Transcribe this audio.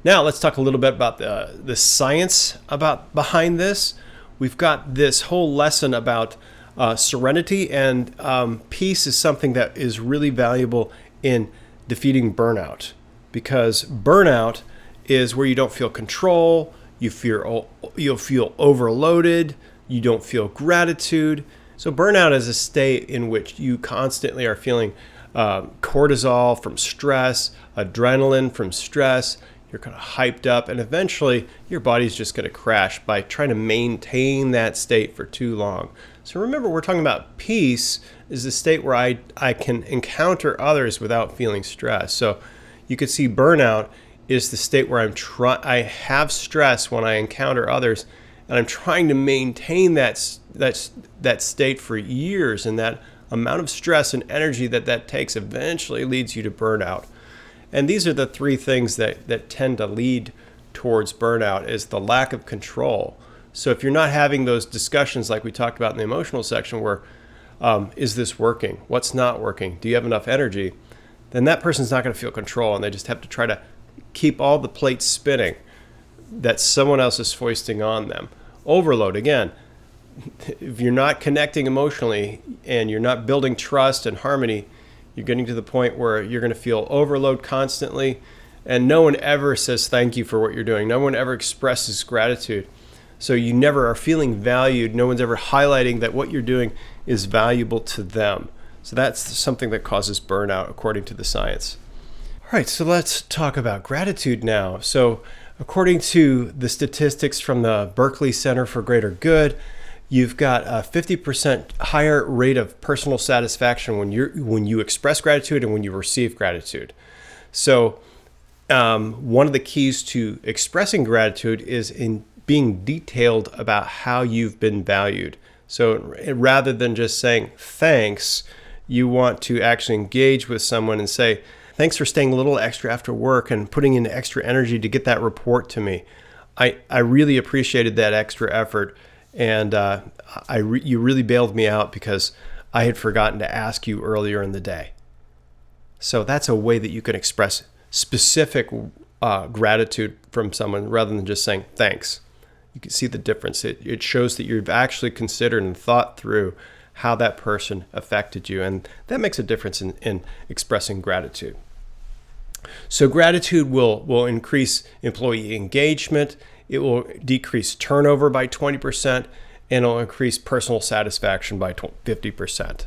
Now let's talk a little bit about the science behind this. We've got this whole lesson about serenity, and peace is something that is really valuable in defeating burnout, because burnout is where you don't feel control, you'll feel overloaded, you don't feel gratitude. So burnout is a state in which you constantly are feeling cortisol from stress, adrenaline from stress. You're kind of hyped up, and eventually your body's just going to crash by trying to maintain that state for too long. So remember, we're talking about peace is the state where I can encounter others without feeling stress. So you could see burnout is the state where I have stress when I encounter others, and I'm trying to maintain that state for years, and that amount of stress and energy that takes eventually leads you to burnout. And these are the three things that tend to lead towards burnout, is the lack of control. So if you're not having those discussions like we talked about in the emotional section where, is this working? What's not working? Do you have enough energy? Then that person's not going to feel control, and they just have to try to keep all the plates spinning that someone else is foisting on them. Overload, again, if you're not connecting emotionally and you're not building trust and harmony, you're getting to the point where you're going to feel overload constantly, and no one ever says thank you for what you're doing. No one ever expresses gratitude. So you never are feeling valued. No one's ever highlighting that what you're doing is valuable to them. So that's something that causes burnout, according to the science. All right, so let's talk about gratitude now. So according to the statistics from the Berkeley Center for Greater Good, you've got a 50% higher rate of personal satisfaction when you express gratitude and when you receive gratitude. So one of the keys to expressing gratitude is in being detailed about how you've been valued. So rather than just saying thanks, you want to actually engage with someone and say, thanks for staying a little extra after work and putting in extra energy to get that report to me. I really appreciated that extra effort. And you really bailed me out because I had forgotten to ask you earlier in the day. So that's a way that you can express specific gratitude from someone rather than just saying thanks. You can see the difference. It shows that you've actually considered and thought through how that person affected you. And that makes a difference in expressing gratitude. So gratitude will increase employee engagement. It will decrease turnover by 20%, and it'll increase personal satisfaction by 50%.